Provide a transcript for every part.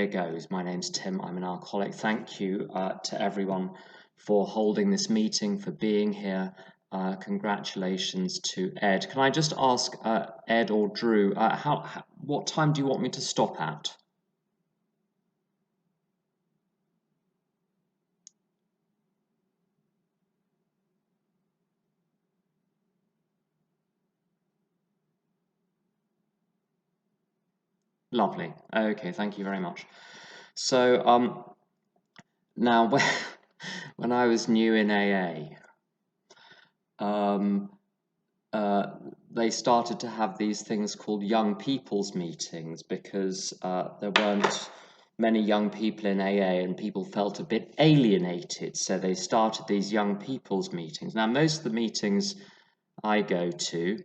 here goes. My name's Tim. I'm an alcoholic. Thank you to everyone for holding this meeting, for being here. Congratulations to Ed. Can I just ask Ed or Drew, what time do you want me to stop at? Lovely. Okay, thank you very much. So now when I was new in AA, they started to have these things called young people's meetings because there weren't many young people in AA and people felt a bit alienated. So they started these young people's meetings. Now, most of the meetings I go to,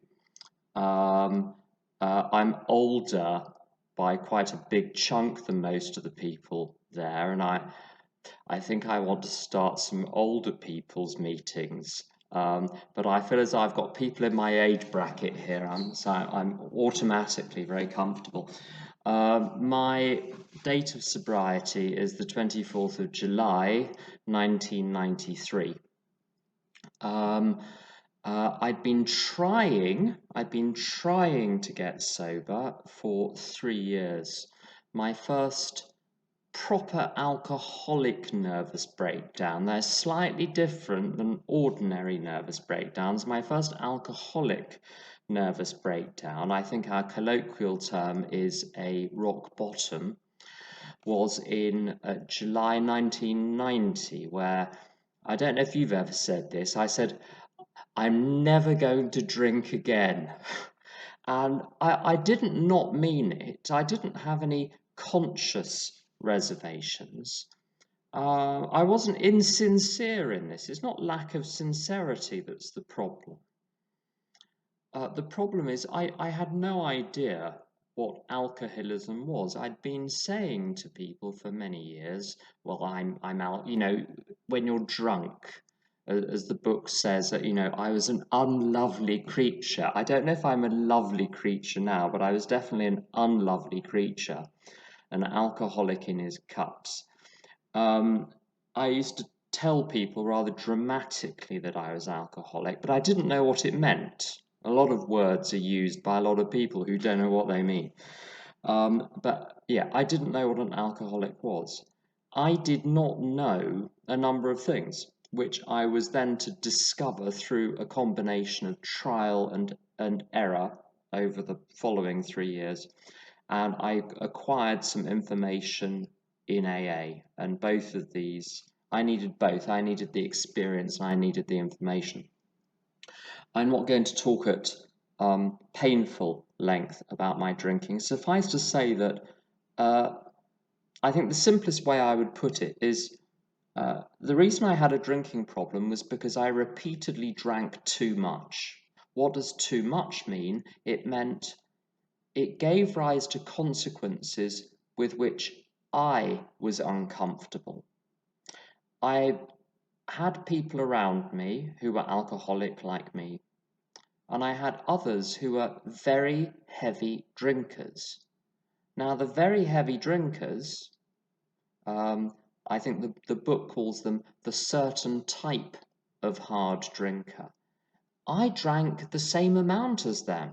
I'm older by quite a big chunk than most of the people there. And I think I want to start some older people's meetings. But I feel as I've got people in my age bracket here, so I'm automatically very comfortable. My date of sobriety is the 24th of July, 1993. I'd been trying to get sober for 3 years. My first proper alcoholic nervous breakdown. They're slightly different than ordinary nervous breakdowns. My first alcoholic nervous breakdown, I think our colloquial term is a rock bottom, was in July 1990, where, I don't know if you've ever said this, I said, I'm never going to drink again. And I didn't not mean it. I didn't have any conscious reservations. I wasn't insincere in this. It's not lack of sincerity that's the problem. The problem is I had no idea what alcoholism was. I'd been saying to people for many years, well, I'm out, when you're drunk, as the book says, that, I was an unlovely creature. I don't know if I'm a lovely creature now, but I was definitely an unlovely creature, an alcoholic in his cups. I used to tell people rather dramatically that I was alcoholic, but I didn't know what it meant. A lot of words are used by a lot of people who don't know what they mean. But yeah, I didn't know what an alcoholic was. I did not know a number of things, which I was then to discover through a combination of trial and error over the following 3 years. And I acquired some information in AA, and both of these, I needed both. I needed the experience and I needed the information. I'm not going to talk at painful length about my drinking. Suffice to say that I think the simplest way I would put it is the reason I had a drinking problem was because I repeatedly drank too much. What does too much mean? It meant it gave rise to consequences with which I was uncomfortable. I had people around me who were alcoholic like me, and I had others who were very heavy drinkers. Now, the very heavy drinkers, I think the book calls them the certain type of hard drinker. I drank the same amount as them,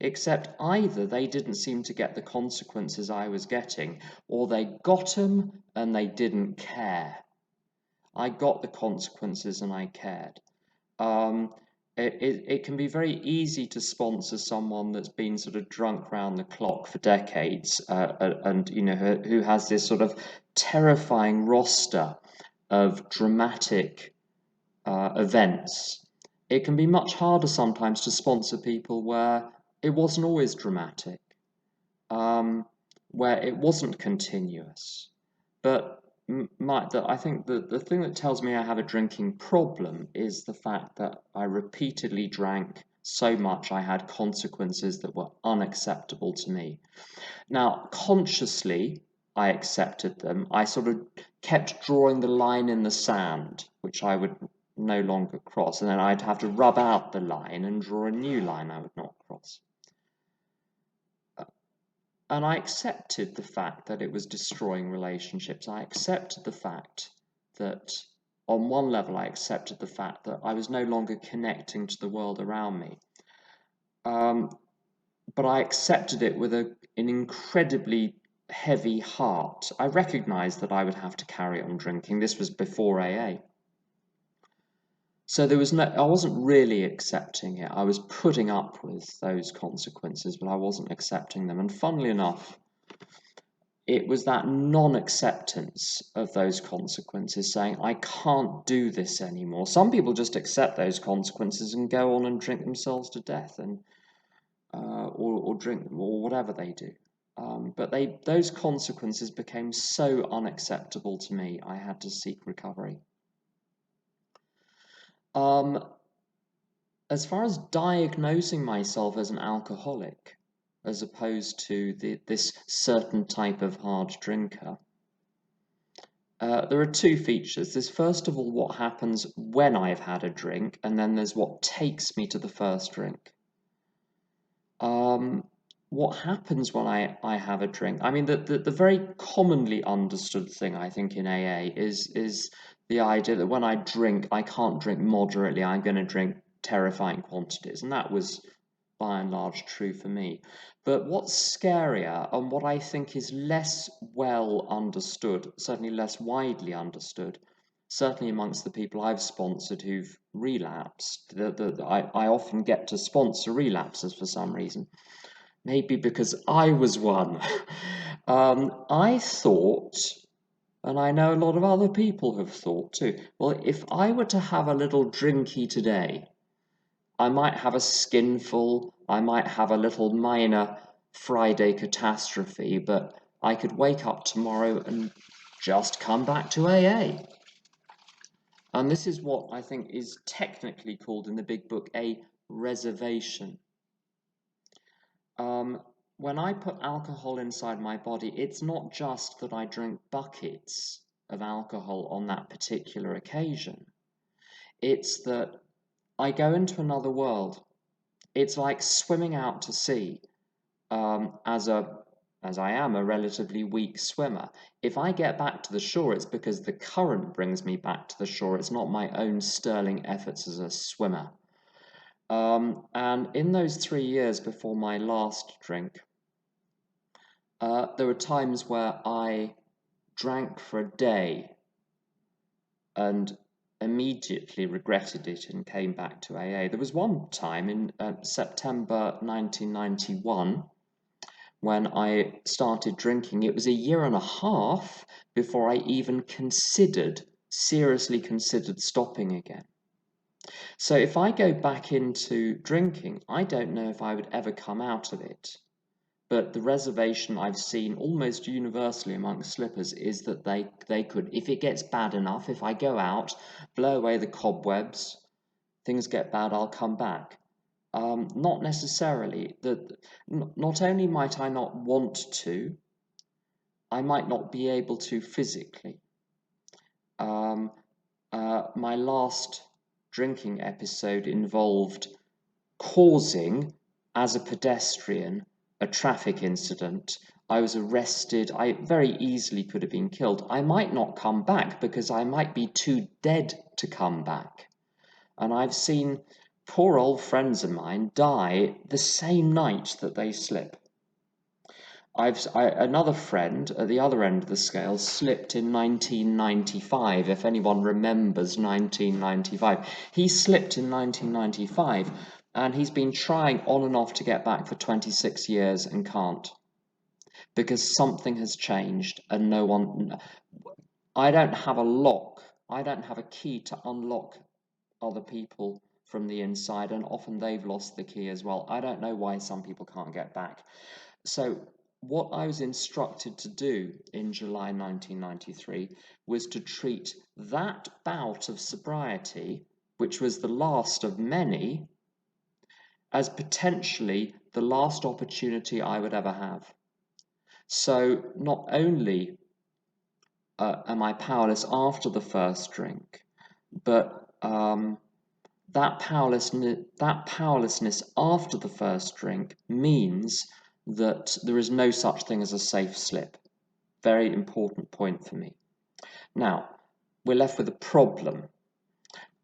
except either they didn't seem to get the consequences I was getting, or they got them and they didn't care. I got the consequences and I cared. It can be very easy to sponsor someone that's been sort of drunk round the clock for decades, and who has this sort of terrifying roster of dramatic events. It can be much harder sometimes to sponsor people where it wasn't always dramatic, where it wasn't continuous. But I think the thing that tells me I have a drinking problem is the fact that I repeatedly drank so much I had consequences that were unacceptable to me. Now, consciously, I accepted them. I sort of kept drawing the line in the sand, which I would no longer cross, and then I'd have to rub out the line and draw a new line I would not cross. And I accepted the fact that it was destroying relationships. I accepted the fact that, on one level, I accepted the fact that I was no longer connecting to the world around me. But I accepted it with an incredibly heavy heart. I recognized that I would have to carry on drinking. This was before AA. So I wasn't really accepting it. I was putting up with those consequences, but I wasn't accepting them. And funnily enough, it was that non-acceptance of those consequences, saying, I can't do this anymore. Some people just accept those consequences and go on and drink themselves to death, and or drink or whatever they do. But those consequences became so unacceptable to me, I had to seek recovery. As far as diagnosing myself as an alcoholic, as opposed to this certain type of hard drinker, there are two features. There's first of all what happens when I've had a drink, and then there's what takes me to the first drink. What happens when I have a drink? I mean, the very commonly understood thing, I think, in AA is the idea that when I drink, I can't drink moderately, I'm going to drink terrifying quantities. And that was, by and large, true for me. But what's scarier, and what I think is less well understood, certainly less widely understood, certainly amongst the people I've sponsored who've relapsed, I often get to sponsor relapses for some reason. Maybe because I was one. I thought, and I know a lot of other people have thought too, well, if I were to have a little drinky today, I might have a skinful, I might have a little minor Friday catastrophe, but I could wake up tomorrow and just come back to AA. And this is what I think is technically called in the big book a reservation. When I put alcohol inside my body, it's not just that I drink buckets of alcohol on that particular occasion. It's that I go into another world. It's like swimming out to sea. As I am a relatively weak swimmer, if I get back to the shore, it's because the current brings me back to the shore. It's not my own sterling efforts as a swimmer. And in those 3 years before my last drink, there were times where I drank for a day and immediately regretted it and came back to AA. There was one time in September 1991 when I started drinking. It was a year and a half before I even seriously considered stopping again. So if I go back into drinking, I don't know if I would ever come out of it. But the reservation I've seen almost universally among slippers is that they could, if it gets bad enough, if I go out, blow away the cobwebs, things get bad, I'll come back. Not necessarily. Not only might I not want to, I might not be able to physically. My last drinking episode involved causing, as a pedestrian, a traffic incident. I was arrested. I very easily could have been killed. I might not come back because I might be too dead to come back. And I've seen poor old friends of mine die the same night that they slip. Another friend at the other end of the scale slipped in 1995, if anyone remembers 1995. He slipped in 1995, and he's been trying on and off to get back for 26 years and can't. Because something has changed, and I don't have a lock, I don't have a key to unlock other people from the inside, and often they've lost the key as well. I don't know why some people can't get back. So what I was instructed to do in July 1993 was to treat that bout of sobriety, which was the last of many, as potentially the last opportunity I would ever have. So not only am I powerless after the first drink, but that powerlessness after the first drink means that there is no such thing as a safe slip. Very important point for me. Now, we're left with a problem.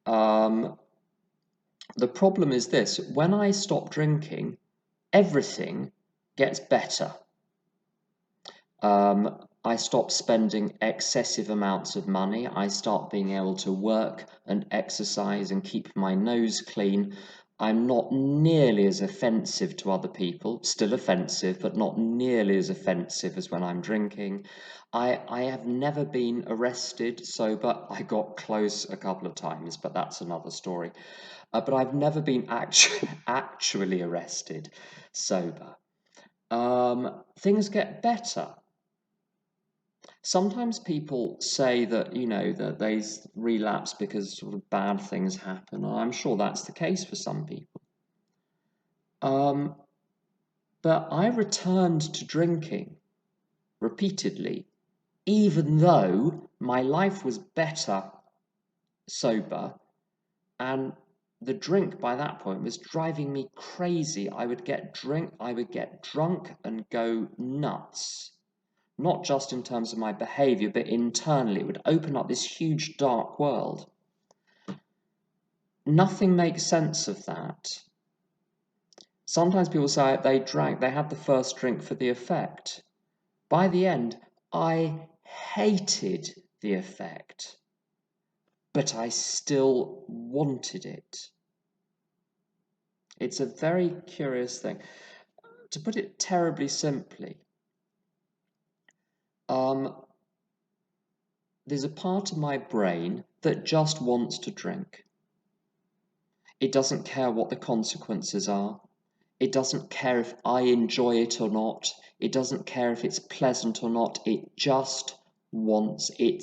The problem is this: when I stop drinking, everything gets better. I stop spending excessive amounts of money. I start being able to work and exercise and keep my nose clean. I'm not nearly as offensive to other people, still offensive, but not nearly as offensive as when I'm drinking. I have never been arrested sober. I got close a couple of times, but that's another story. But I've never been actually arrested sober. Things get better. Sometimes people say that, that they relapse because sort of bad things happen, and I'm sure that's the case for some people. But I returned to drinking repeatedly, even though my life was better sober, and the drink by that point was driving me crazy. I would get drunk and go nuts. Not just in terms of my behavior, but internally. It would open up this huge dark world. Nothing makes sense of that. Sometimes people say they had the first drink for the effect. By the end, I hated the effect, but I still wanted it. It's a very curious thing. To put it terribly simply, there's a part of my brain that just wants to drink. It doesn't care what the consequences are. It doesn't care if I enjoy it or not. It doesn't care if it's pleasant or not. It's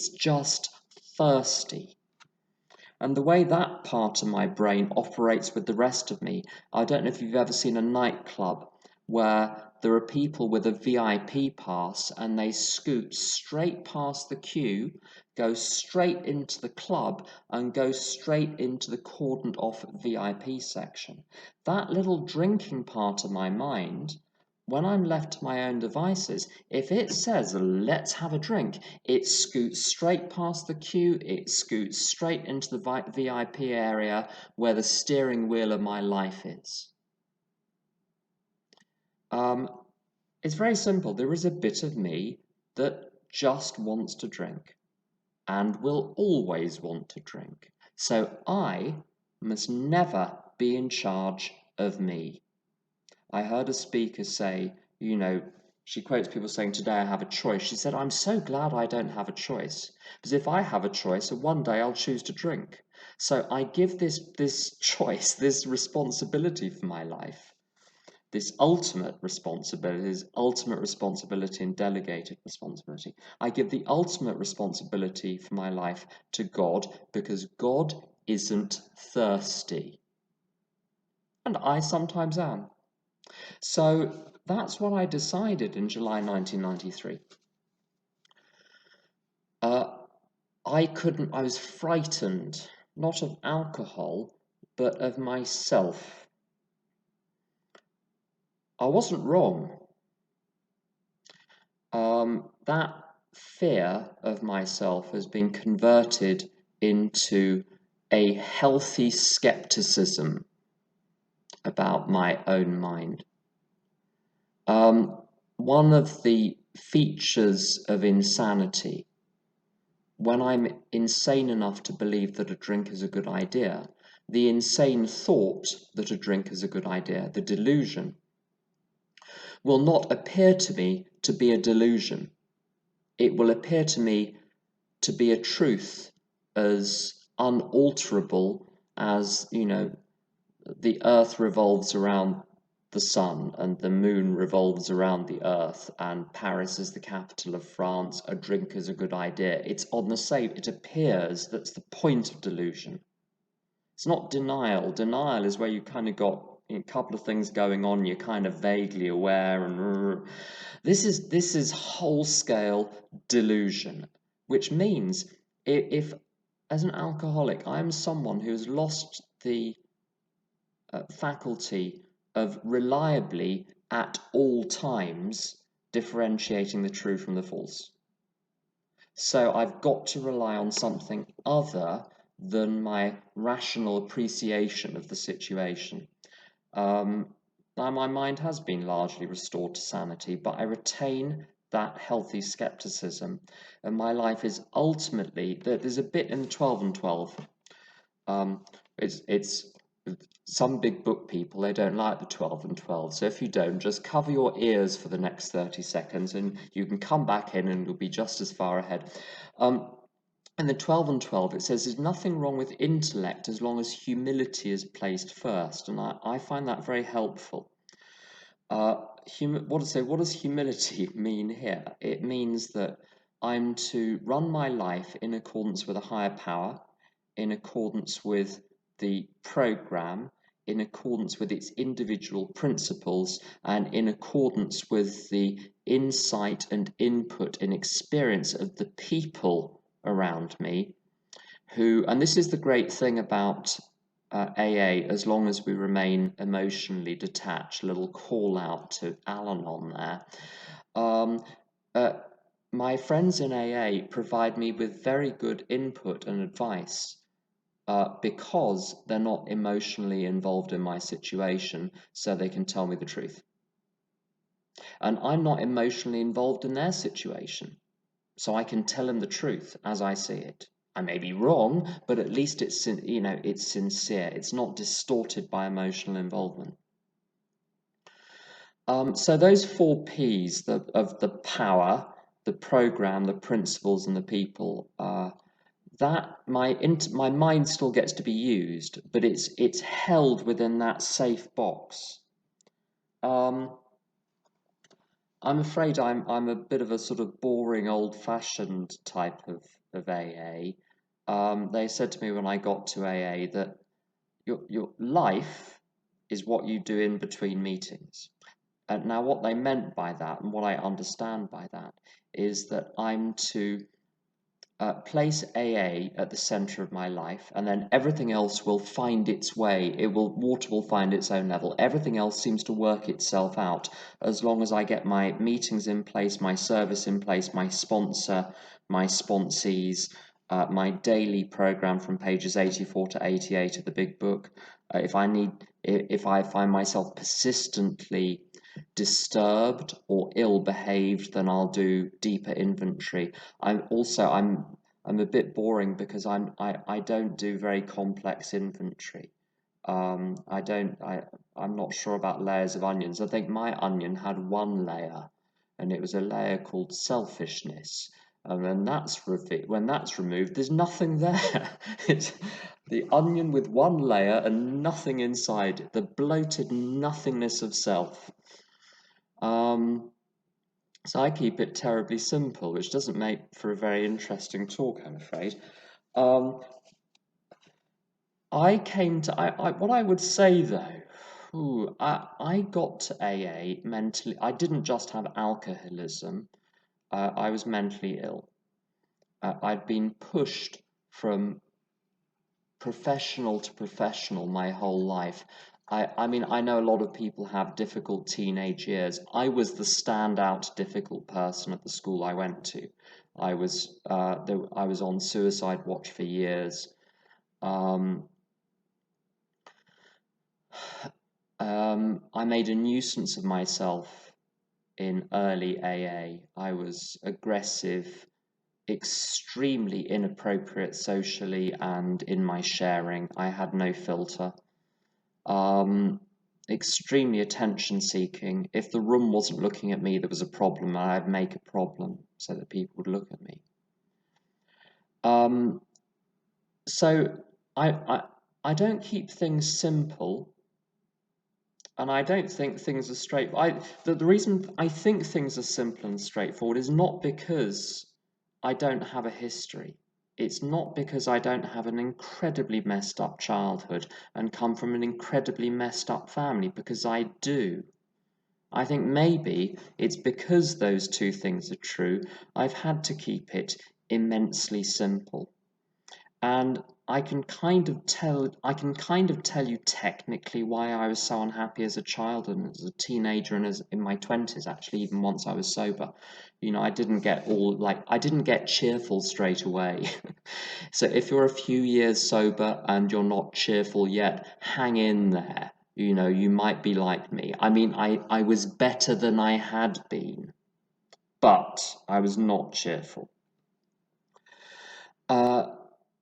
just thirsty. And the way that part of my brain operates with the rest of me, I don't know if you've ever seen a nightclub where there are people with a VIP pass and they scoot straight past the queue, go straight into the club and go straight into the cordoned off VIP section. That little drinking part of my mind, when I'm left to my own devices, if it says, let's have a drink, it scoots straight past the queue, it scoots straight into the VIP area where the steering wheel of my life is. It's very simple. There is a bit of me that just wants to drink and will always want to drink. So I must never be in charge of me. I heard a speaker say, she quotes people saying, today I have a choice. She said, I'm so glad I don't have a choice, because if I have a choice, one day I'll choose to drink. So I give this choice, this responsibility for my life, this ultimate responsibility and delegated responsibility. I give the ultimate responsibility for my life to God, because God isn't thirsty. And I sometimes am. So that's what I decided in July 1993. I was frightened, not of alcohol, but of myself. I wasn't wrong. That fear of myself has been converted into a healthy skepticism about my own mind. One of the features of insanity, when I'm insane enough to believe that a drink is a good idea, the insane thought that a drink is a good idea, the delusion, will not appear to me to be a delusion. It will appear to me to be a truth as unalterable as, the earth revolves around the sun and the moon revolves around the earth and Paris is the capital of France, a drink is a good idea. It's on the same, it appears that's the point of delusion. It's not denial. Denial is where you kind of got a couple of things going on, you're kind of vaguely aware, and this is whole-scale delusion, which means if as an alcoholic I'm someone who's lost the faculty of reliably at all times differentiating the true from the false. So I've got to rely on something other than my rational appreciation of the situation. Now, my mind has been largely restored to sanity, but I retain that healthy skepticism, and my life is ultimately, there's a bit in the 12 and 12. It's some big book people, they don't like the 12 and 12. So if you don't, just cover your ears for the next 30 seconds and you can come back in and you'll be just as far ahead. In the 12 and 12, it says there's nothing wrong with intellect as long as humility is placed first. And I find that very helpful. What does humility mean here? It means that I'm to run my life in accordance with a higher power, in accordance with the program, in accordance with its individual principles, and in accordance with the insight and input and experience of the people around me who, and this is the great thing about AA, as long as we remain emotionally detached, a little call out to Al-Anon there. My friends in AA provide me with very good input and advice because they're not emotionally involved in my situation, so they can tell me the truth. And I'm not emotionally involved in their situation, so I can tell them the truth as I see it. I may be wrong, but at least it's sincere. It's not distorted by emotional involvement. So those 4 P's of the power, the program, the principles, and the people, that my mind still gets to be used, but it's held within that safe box. I'm afraid I'm a bit of a sort of boring, old-fashioned type of AA. They said to me when I got to AA that your life is what you do in between meetings. And now what they meant by that, and what I understand by that, is that I'm to place AA at the center of my life, and then everything else will find its way. Water will find its own level. Everything else seems to work itself out as long as I get my meetings in place, my service in place, my sponsor, my sponsees, my daily program from pages 84 to 88 of the big book. If I find myself persistently disturbed or ill-behaved, then I'll do deeper inventory. I'm a bit boring because I don't do very complex inventory. I'm not sure about layers of onions. I think my onion had one layer, and it was a layer called selfishness. And when that's removed, there's nothing there. It's the onion with one layer and nothing inside, the bloated nothingness of self. So I keep it terribly simple, which doesn't make for a very interesting talk, I'm afraid. What I would say though, I got to AA mentally. I didn't just have alcoholism. I was mentally ill. I'd been pushed from professional to professional my whole life. I mean, I know a lot of people have difficult teenage years. I was the standout difficult person at the school I went to. I was on suicide watch for years. I made a nuisance of myself in early AA. I was aggressive, extremely inappropriate socially and in my sharing. I had no filter. Extremely attention seeking. If the room wasn't looking at me, there was a problem, and I'd make a problem so that people would look at me. So I don't keep things simple, and I don't think things are straight. The reason I think things are simple and straightforward is not because I don't have a history. It's not because I don't have an incredibly messed up childhood and come from an incredibly messed up family, because I do. I think maybe it's because those two things are true, I've had to keep it immensely simple. And I can kind of tell you technically why I was so unhappy as a child and as a teenager and as in my 20s, actually, even once I was sober. I didn't get cheerful straight away. So if you're a few years sober and you're not cheerful yet, hang in there. You might be like me. I mean, I was better than I had been, but I was not cheerful.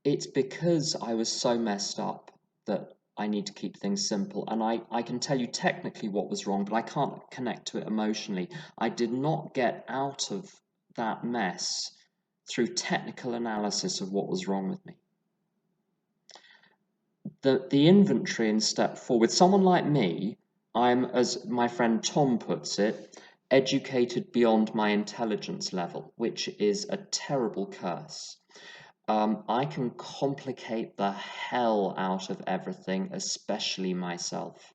It's because I was so messed up that I need to keep things simple. And I can tell you technically what was wrong, but I can't connect to it emotionally. I did not get out of that mess through technical analysis of what was wrong with me. The inventory in step 4, with someone like me, I'm, as my friend Tom puts it, educated beyond my intelligence level, which is a terrible curse. I can complicate the hell out of everything, especially myself.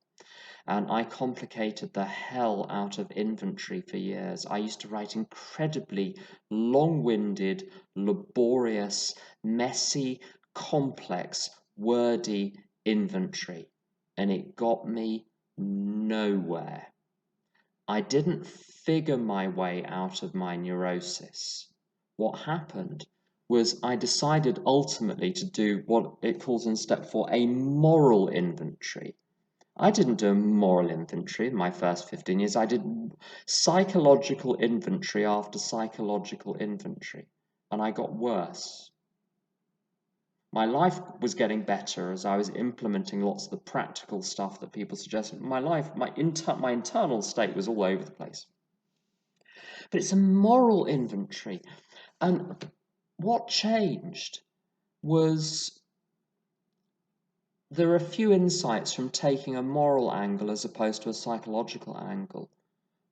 And I complicated the hell out of inventory for years. I used to write incredibly long-winded, laborious, messy, complex, wordy inventory. And it got me nowhere. I didn't figure my way out of my neurosis. What happened was I decided ultimately to do what it calls in step 4 a moral inventory. I didn't do a moral inventory in my first 15 years. I did psychological inventory after psychological inventory, and I got worse. My life was getting better as I was implementing lots of the practical stuff that people suggested. My internal state was all over the place. But it's a moral inventory. And what changed was there are a few insights from taking a moral angle as opposed to a psychological angle.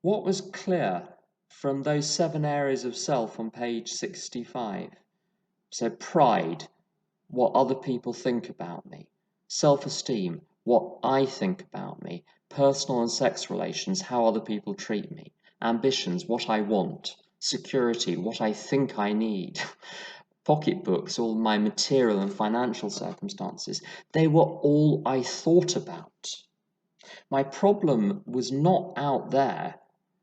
What was clear from those 7 areas of self on page 65? So pride, what other people think about me. Self-esteem, what I think about me. Personal and sex relations, how other people treat me. Ambitions, what I want. Security, what I think I need. Pocketbooks, all my material and financial circumstances. They were all I thought about. My problem was not out there.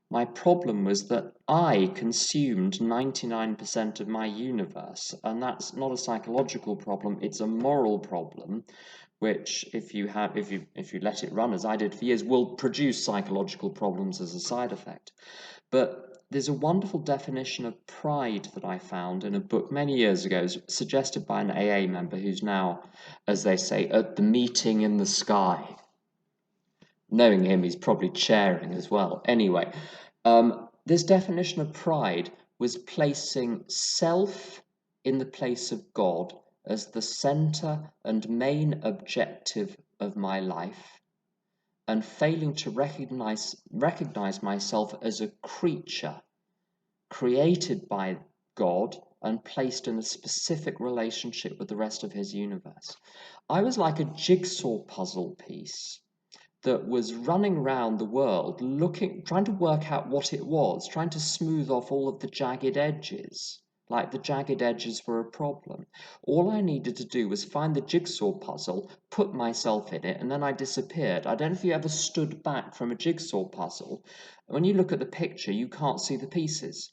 My problem was that I consumed 99% of my universe, and that's not a psychological problem, it's a moral problem, which if you let it run as I did for years, will produce psychological problems as a side effect. But there's a wonderful definition of pride that I found in a book many years ago, suggested by an AA member who's now, as they say, at the meeting in the sky. Knowing him, he's probably chairing as well. Anyway, this definition of pride was placing self in the place of God as the center and main objective of my life, and failing to recognize myself as a creature created by God and placed in a specific relationship with the rest of his universe. I was like a jigsaw puzzle piece that was running around the world trying to work out what it was, trying to smooth off all of the jagged edges, like the jagged edges were a problem. All I needed to do was find the jigsaw puzzle, put myself in it, and then I disappeared. I don't know if you ever stood back from a jigsaw puzzle. When you look at the picture, you can't see the pieces.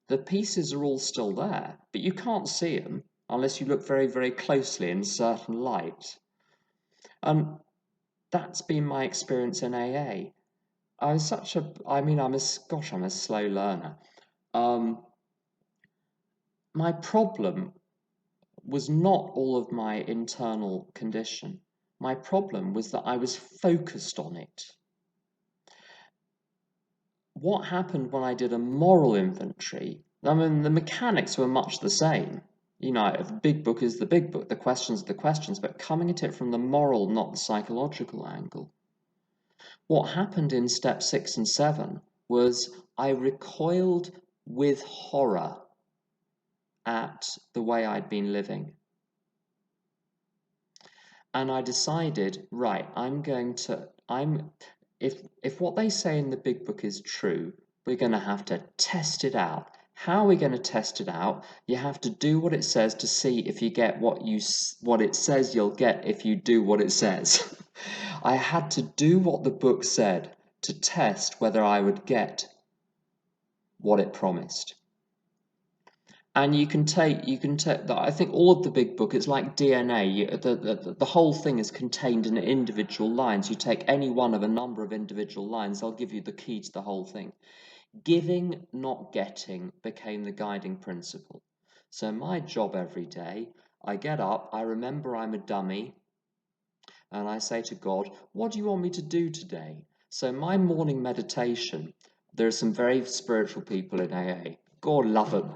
The pieces are all still there, but you can't see them unless you look very, very closely in certain light. That's been my experience in AA. I'm a slow learner. My problem was not all of my internal condition. My problem was that I was focused on it. What happened when I did a moral inventory? I mean, the mechanics were much the same. The big book is the big book, the questions are the questions, but coming at it from the moral, not the psychological angle. What happened in step 6 and 7 was I recoiled with horror at the way I'd been living. And I decided, right, if what they say in the big book is true, we're going to have to test it out. How are we going to test it out? You have to do what it says to see if you get what it says you'll get if you do what it says. I had to do what the book said to test whether I would get what it promised. And you can take, I think all of the big book, it's like DNA. The whole thing is contained in individual lines. You take any one of a number of individual lines, they'll give you the key to the whole thing. Giving, not getting, became the guiding principle. So my job every day, I get up, I remember I'm a dummy, and I say to God, what do you want me to do today? So my morning meditation, there are some very spiritual people in AA. God love them.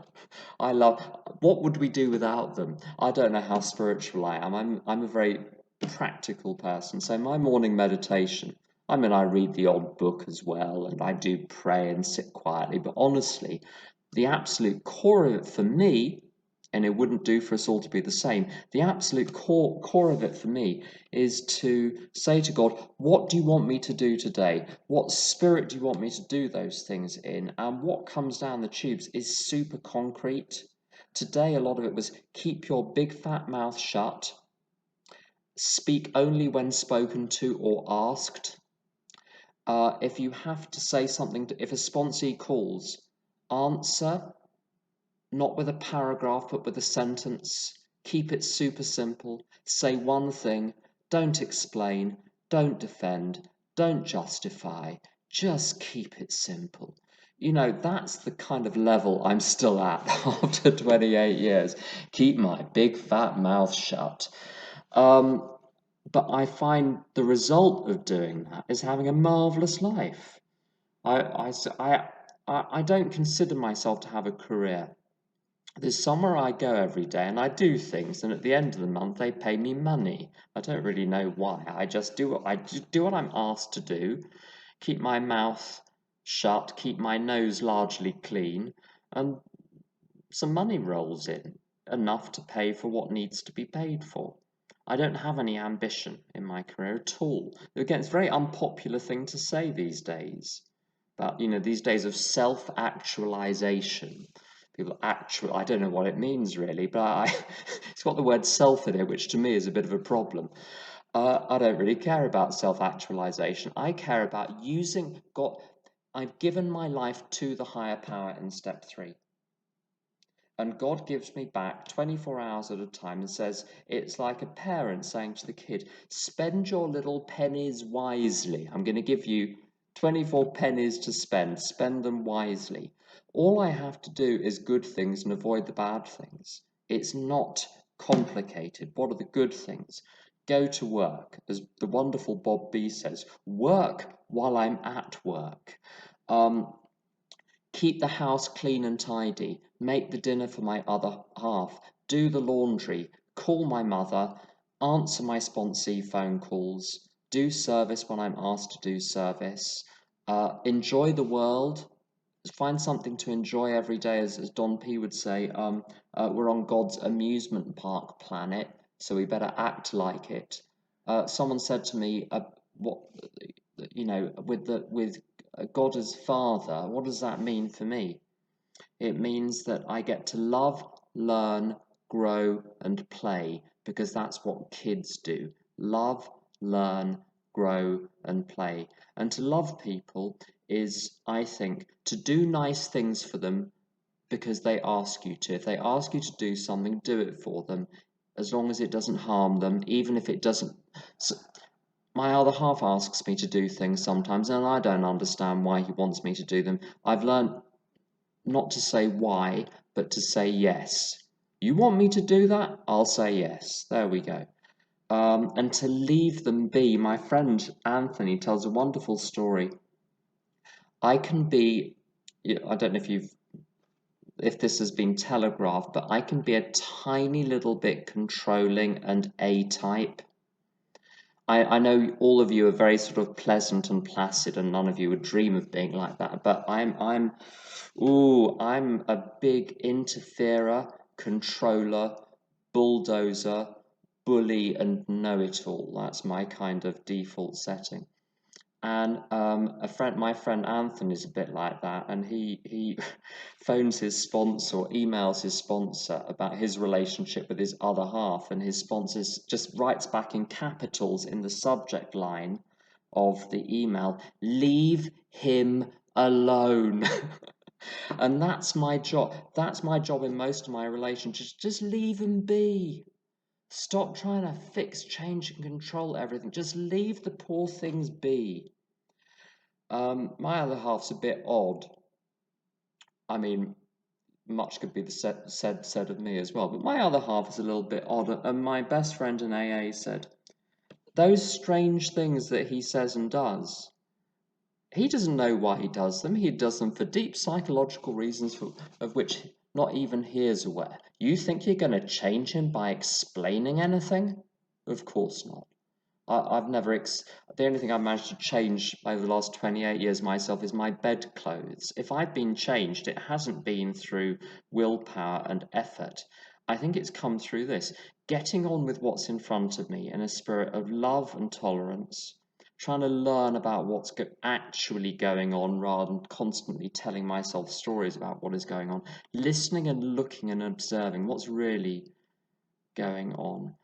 What would we do without them? I don't know how spiritual I am. I'm a very practical person. So my morning meditation, I mean, I read the odd book as well, and I do pray and sit quietly. But honestly, the absolute core of it for me, and it wouldn't do for us all to be the same, the absolute core of it for me is to say to God, what do you want me to do today? What spirit do you want me to do those things in? And what comes down the tubes is super concrete. Today, a lot of it was keep your big fat mouth shut, speak only when spoken to or asked. If you have to say something, if a sponsee calls, answer, not with a paragraph, but with a sentence. Keep it super simple. Say one thing. Don't explain. Don't defend. Don't justify. Just keep it simple. You know, that's the kind of level I'm still at after 28 years. Keep my big fat mouth shut. But I find the result of doing that is having a marvelous life. I don't consider myself to have a career. There's somewhere I go every day and I do things, and at the end of the month they pay me money. I don't really know why. I just do what I'm asked to do, keep my mouth shut, keep my nose largely clean, and some money rolls in, enough to pay for what needs to be paid for. I don't have any ambition in my career at all. Again, it's a very unpopular thing to say these days. But, these days of self-actualization. I don't know what it means really, but it's got the word self in it, which to me is a bit of a problem. I don't really care about self-actualization. I care about using God. I've given my life to the higher power in step 3. And God gives me back 24 hours at a time and says, it's like a parent saying to the kid, spend your little pennies wisely. I'm going to give you 24 pennies to spend them wisely. All I have to do is good things and avoid the bad things. It's not complicated. What are the good things? Go to work. As the wonderful Bob B says, work while I'm at work. Keep the house clean and tidy, make the dinner for my other half, do the laundry, call my mother, answer my sponsee phone calls, do service when I'm asked to do service, enjoy the world, find something to enjoy every day, as Don P would say. We're on God's amusement park planet, so we better act like it. Someone said to me, "What, with God as Father, what does that mean for me?" It means that I get to love, learn, grow, and play, because that's what kids do. Love, learn, grow, and play. And to love people is, I think, to do nice things for them because they ask you to. If they ask you to do something, do it for them, as long as it doesn't harm them, even if it doesn't. My other half asks me to do things sometimes, and I don't understand why he wants me to do them. I've learned not to say why, but to say yes. You want me to do that? I'll say yes. There we go. And to leave them be. My friend Anthony tells a wonderful story. I can be, I don't know if this has been telegraphed, but I can be a tiny little bit controlling and A-type. I know all of you are very sort of pleasant and placid, and none of you would dream of being like that. But I'm a big interferer, controller, bulldozer, bully, and know-it-all. That's my kind of default setting. And my friend Anthony is a bit like that, and he phones his sponsor or emails his sponsor about his relationship with his other half, and his sponsor just writes back in capitals in the subject line of the email, "Leave him alone." And that's my job. That's my job in most of my relationships. Just leave him be. Stop trying to fix, change, and control everything. Just leave the poor things be. My other half's a bit odd. I mean, much could be said of me as well, but my other half is a little bit odd. And my best friend in AA said, those strange things that he says and does, he doesn't know why he does them. He does them for deep psychological reasons of which not even he is aware. You think you're going to change him by explaining anything? Of course not. I've never, the only thing I've managed to change over the last 28 years myself is my bedclothes. If I've been changed, it hasn't been through willpower and effort. I think it's come through this, getting on with what's in front of me in a spirit of love and tolerance, trying to learn about what's actually going on rather than constantly telling myself stories about what is going on, listening and looking and observing what's really going on.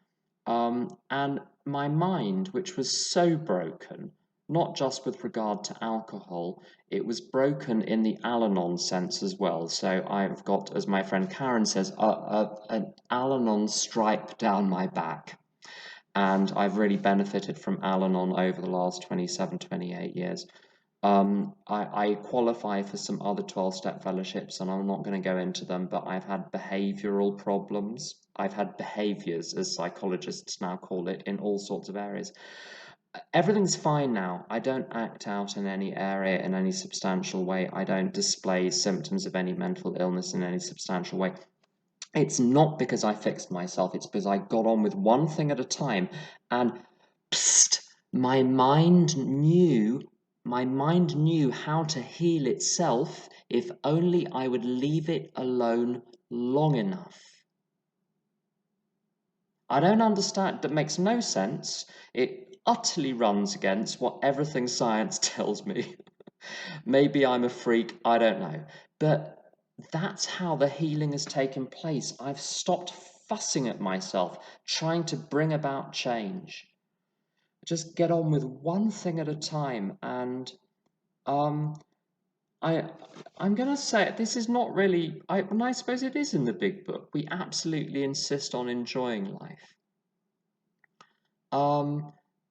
And my mind, which was so broken, not just with regard to alcohol, it was broken in the Al-Anon sense as well. So I've got, as my friend Karen says, an Al-Anon stripe down my back. And I've really benefited from Al-Anon over the last 27, 28 years. I qualify for some other 12-step fellowships, and I'm not going to go into them, but I've had behavioral problems. I've had behaviors, as psychologists now call it, in all sorts of areas. Everything's fine now. I don't act out in any area in any substantial way. I don't display symptoms of any mental illness in any substantial way. It's not because I fixed myself, it's because I got on with one thing at a time, and psst, my mind knew how to heal itself if only I would leave it alone long enough. I don't understand, that makes no sense. It utterly runs against what everything science tells me. Maybe I'm a freak, I don't know. But that's how the healing has taken place. I've stopped fussing at myself, trying to bring about change. Just get on with one thing at a time. And I'm going to say this is not really, and I suppose it is in the big book. We absolutely insist on enjoying life.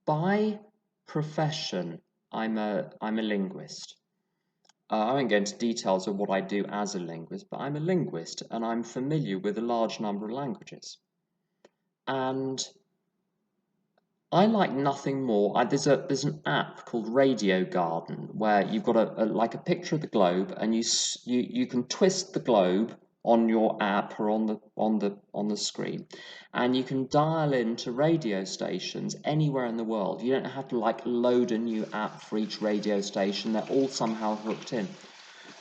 By profession, I'm a linguist. I won't go into details of what I do as a linguist, but I'm a linguist and I'm familiar with a large number of languages. And I like nothing more. There's an app called Radio Garden where you've got a picture of the globe, and you can twist the globe on your app or on the screen, and you can dial into radio stations anywhere in the world. You don't have to load a new app for each radio station. They're all somehow hooked in.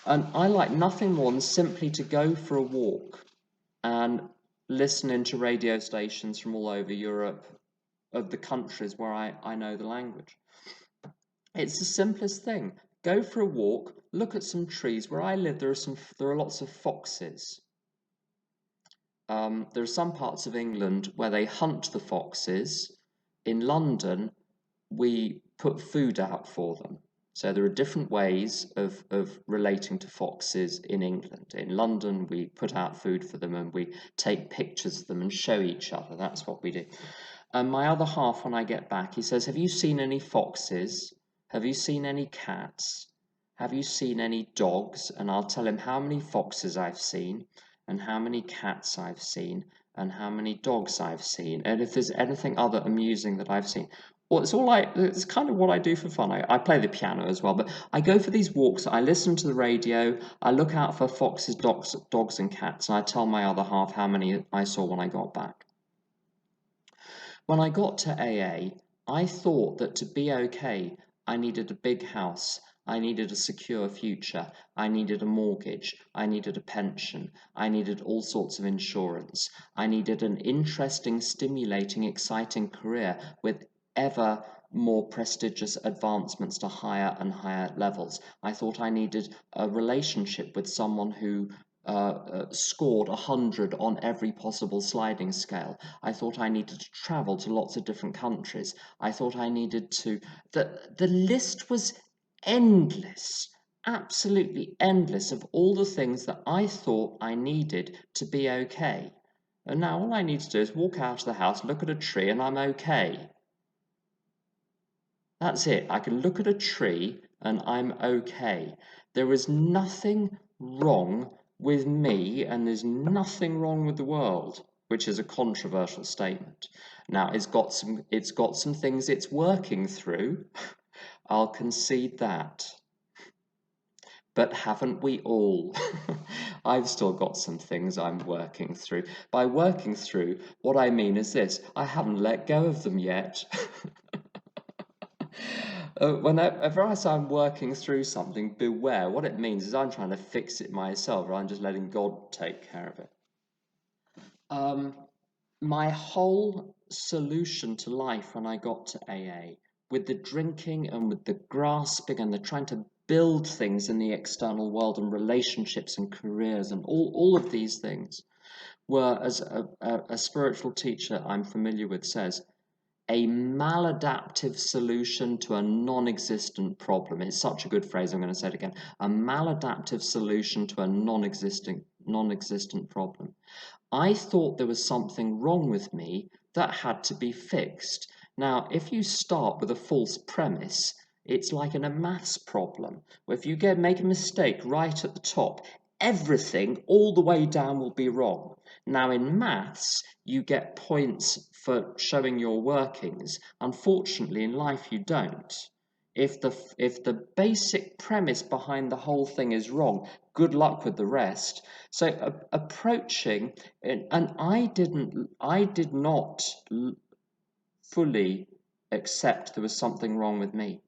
And I like nothing more than simply to go for a walk and listen into radio stations from all over Europe, of the countries where I know the language. It's the simplest thing. Go for a walk, look at some trees. Where I live, there are lots of foxes. There are some parts of England where they hunt the foxes. In London, we put food out for them. So there are different ways of relating to foxes in England. In London, we put out food for them and we take pictures of them and show each other. That's what we do. And my other half, when I get back, he says, have you seen any foxes? Have you seen any cats? Have you seen any dogs? And I'll tell him how many foxes I've seen and how many cats I've seen and how many dogs I've seen. And if there's anything other amusing that I've seen. Well, it's kind of what I do for fun. I play the piano as well, but I go for these walks, I listen to the radio, I look out for foxes, dogs and cats, and I tell my other half how many I saw when I got back. When I got to AA, I thought that to be okay, I needed a big house, I needed a secure future, I needed a mortgage, I needed a pension, I needed all sorts of insurance, I needed an interesting, stimulating, exciting career with ever more prestigious advancements to higher and higher levels. I thought I needed a relationship with someone who scored 100 on every possible sliding scale. I thought I needed to travel to lots of different countries. I thought I needed to... The list was endless, absolutely endless, of all the things that I thought I needed to be okay. And now all I need to do is walk out of the house, look at a tree, and I'm okay. That's it. I can look at a tree and I'm okay. There is nothing wrong with me, and there's nothing wrong with the world, which is a controversial statement. Now, it's got some things it's working through. I'll concede that. But haven't we all? I've still got some things I'm working through. By working through, what I mean is this: I haven't let go of them yet. Whenever I say I'm working through something, beware. What it means is I'm trying to fix it myself, or I'm just letting God take care of it. My whole solution to life when I got to AA, with the drinking and with the grasping and the trying to build things in the external world and relationships and careers and all of these things, were, as a spiritual teacher I'm familiar with says, a maladaptive solution to a non-existent problem. It's such a good phrase, I'm going to say it again. A maladaptive solution to a non-existent problem. I thought there was something wrong with me that had to be fixed. Now, if you start with a false premise, it's like in a maths problem, where if you make a mistake right at the top, everything all the way down will be wrong. Now, in maths, you get points for showing your workings. Unfortunately, in life, you don't. If the basic premise behind the whole thing is wrong, good luck with the rest. So approaching, and I did not fully accept there was something wrong with me.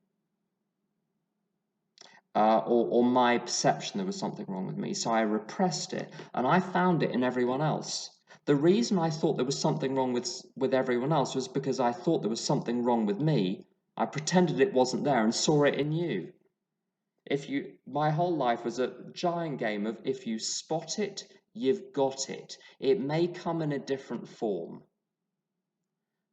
Or my perception there was something wrong with me. So I repressed it, and I found it in everyone else. The reason I thought there was something wrong with everyone else was because I thought there was something wrong with me. I pretended it wasn't there and saw it in you. My whole life was a giant game of if you spot it, you've got it. It may come in a different form.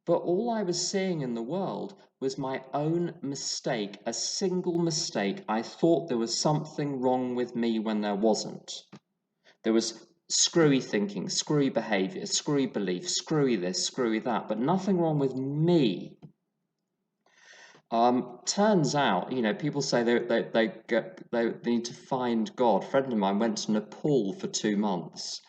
But all I was seeing in the world was my own mistake, a single mistake. I thought there was something wrong with me when there wasn't. There was screwy thinking, screwy behavior, screwy belief, screwy this, screwy that, but nothing wrong with me. Turns out, people say they need to find God. A friend of mine went to Nepal for 2 months.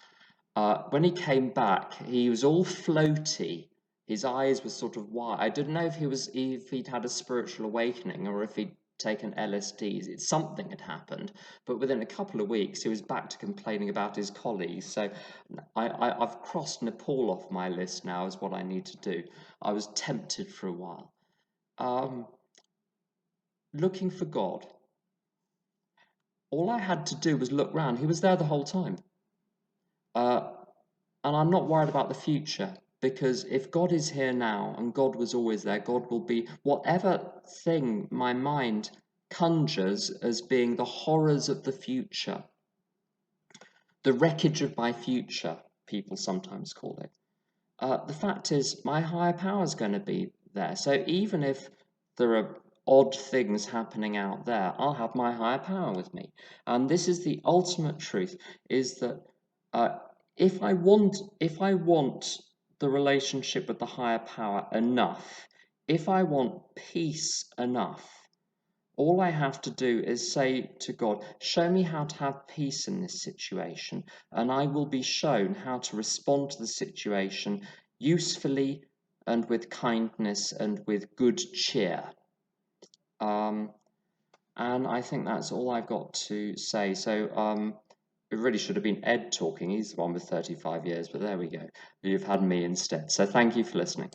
When he came back, he was all floaty. His eyes were sort of wide. I didn't know if he'd had a spiritual awakening or if he'd taken LSDs. Something had happened, but within a couple of weeks, he was back to complaining about his colleagues. So I've crossed Nepal off my list now as what I need to do. I was tempted for a while. Looking for God. All I had to do was look round. He was there the whole time. And I'm not worried about the future, because if God is here now and God was always there, God will be whatever thing my mind conjures as being the horrors of the future, the wreckage of my future, people sometimes call it. The fact is, my higher power is going to be there. So even if there are odd things happening out there, I'll have my higher power with me. And this is the ultimate truth, is that if I want the relationship with the higher power enough, if I want peace enough, all I have to do is say to God, show me how to have peace in this situation, and I will be shown how to respond to the situation usefully and with kindness and with good cheer. And I think that's all I've got to say. So it really should have been Ed talking. He's the one with 35 years, but there we go. You've had me instead. So thank you for listening.